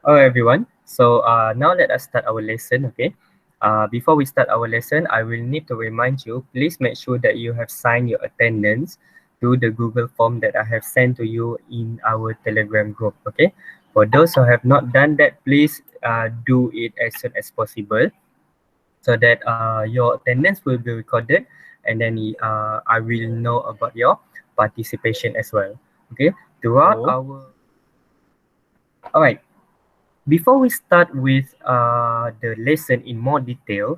Hello everyone. So now let us start our lesson, okay? Before we start our lesson, I will need to remind you, please make sure that you have signed your attendance to the Google form that I have sent to you in our Telegram group, okay? For those who have not done that, please do it as soon as possible so that your attendance will be recorded, and then I will know about your participation as well, okay? Throughout Hello. our... Alright, before we start with the lesson in more detail,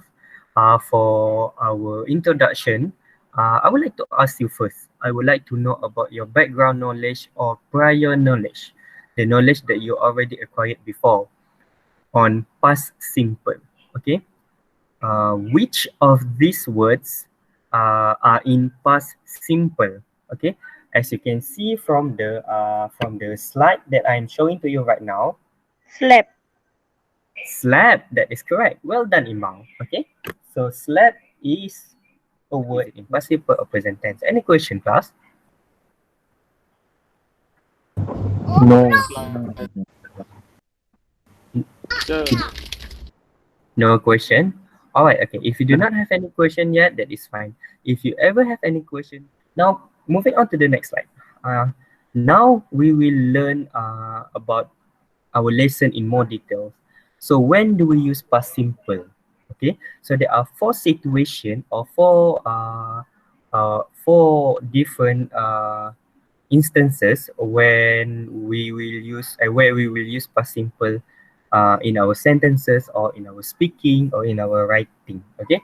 for our introduction, I would like to ask you first. I would like to know about your background knowledge or prior knowledge, the knowledge that you already acquired before on past simple. Okay, which of these words are in past simple? Okay, as you can see from the slide that I'm showing to you right now, Slap. slab, that is correct. Well done, Imam. Okay, so slab is a word in past simple or present tense. Any question, class? No. Sir, No question. All right. Okay. If you do not have any question yet, that is fine. If you ever have any question, now moving on to the next slide. Now we will learn about our lesson in more detail. So when do we use past simple? Okay, so there are four situations or four different instances where we will use past simple in our sentences or in our speaking or in our writing. Okay,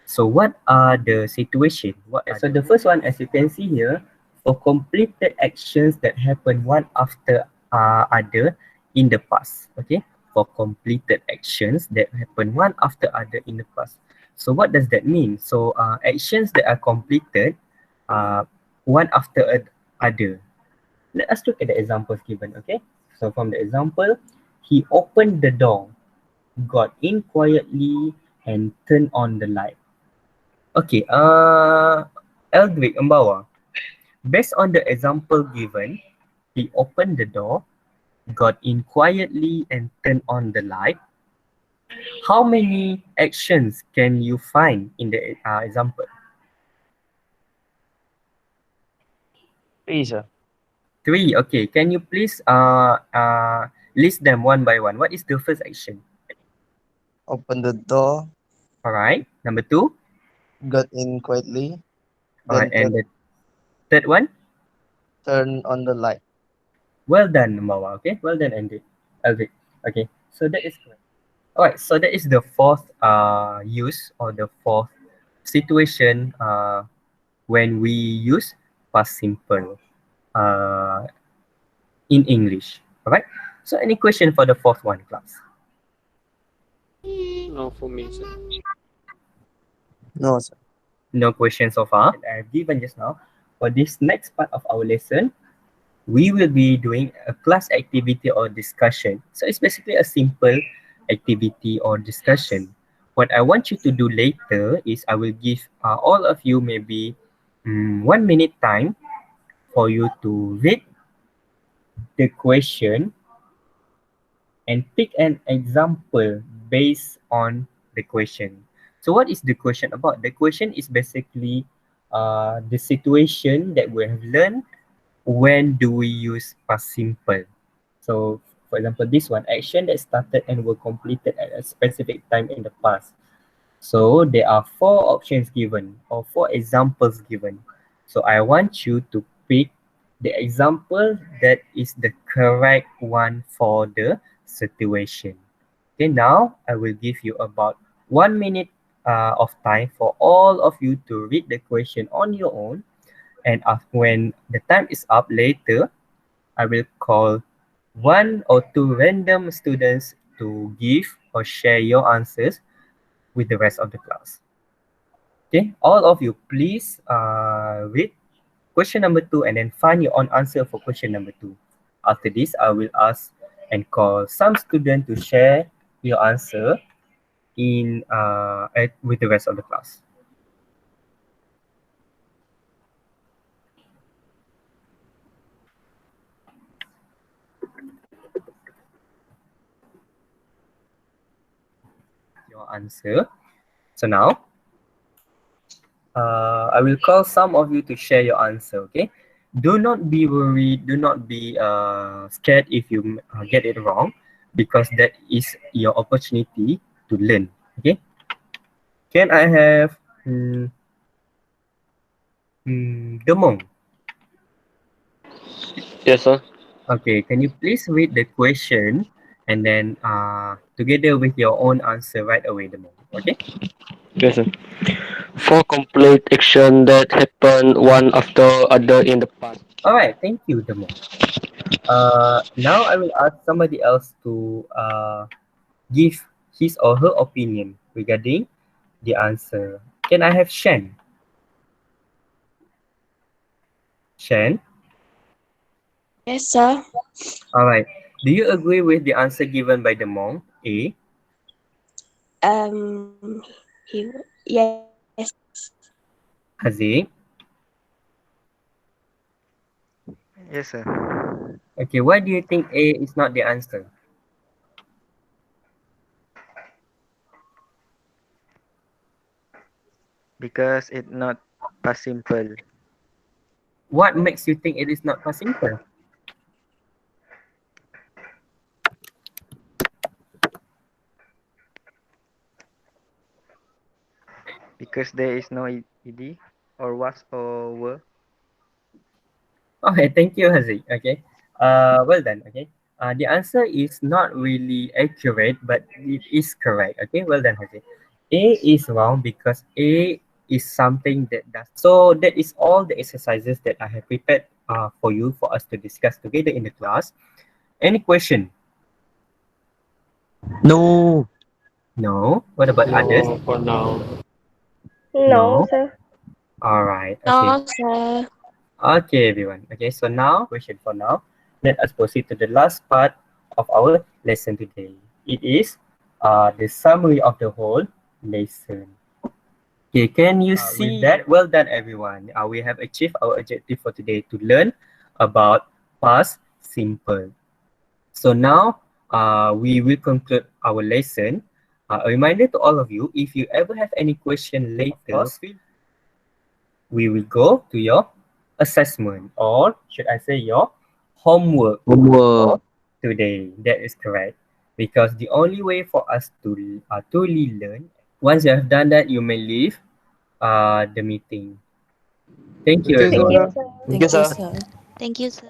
so what are the situation? So the first one, as you can see here, for completed actions that happen one after other in the past. Okay, for completed actions that happen one after other in the past. So what does that mean? So actions that are completed one after other. Let us look at the examples given. Okay, so from the example, he opened the door, got in quietly, and turned on the light. Okay, Eldrick Mbawa, based on the example given, he opened the door, got in quietly, and turned on the light. How many actions can you find in the example? Three, sir. Three. Okay, can you please list them one by one? What is the first action? Open the door, All right, number two. got in quietly, All right, then and the third one. turn on the light. Well done, Mbawa. Okay, well done, Andy. Eldrick. Okay, so that is correct. All right, so that is the fourth use or the fourth situation when we use past simple uh, in English. All right. So any question for the fourth one, class? no for me, sir. No, sir. No question so far. I have given just now. For this next part of our lesson, we will be doing a class activity or discussion. So it's basically a simple activity or discussion. What I want you to do later is I will give all of you maybe 1 minute time for you to read the question and pick an example based on the question. So what is the question about? The question is basically the situation that we have learned. When do we use past simple? So for example, this one, action that started and were completed at a specific time in the past. So there are four options given or four examples given. So I want you to pick the example that is the correct one for the situation. Okay, now I will give you about 1 minute of time for all of you to read the question on your own. And when the time is up later, I will call one or two random students to give or share your answers with the rest of the class. Okay, all of you, please read question number two and then find your own answer for question number two. After this, I will ask and call some student to share your answer with the rest of the class. answer. So now, I will call some of you to share your answer, okay? Do not be worried, do not be scared if you get it wrong, because that is your opportunity to learn, okay? Can I have Demong? Yes, sir. Okay, can you please read the question and then together with your own answer right away, Demong, okay? Yes, sir. For complete action that happen one after other in the past. All right, thank you, Demong. Now I will ask somebody else to give his or her opinion regarding the answer. Can I have Shen? Shen? Yes, sir. All right. Do you agree with the answer given by the monk? A. Yes. Haziq? Yes, sir. Okay, why do you think A is not the answer? Because it not past simple. What makes you think it is not past simple? Because there is no ed or was or were. Okay, thank you, Haziq. Okay. Well done. Okay. The answer is not really accurate, but it is correct. Okay, well done, Haziq. A is wrong because A is something that does. So that is all the exercises that I have prepared for you for us to discuss together in the class. Any question? No. No. What about others? No, for now. No, No. sir. All right. Okay. No, sir. Okay, everyone. Okay, so now, question for now. Let us proceed to the last part of our lesson today. It is the summary of the whole lesson. Okay, can you see with that? Well done, everyone. We have achieved our objective for today to learn about past simple. So now, we will conclude our lesson. A reminder to all of you, if you ever have any question later, we will go to your assessment, or should I say your homework Homework. for today. That is correct. Because the only way for us to truly learn, once you have done that, you may leave the meeting. Thank you, Thank you, Thank everyone. you, sir. sir. Thank you, Thank you, sir. sir. Thank you, sir.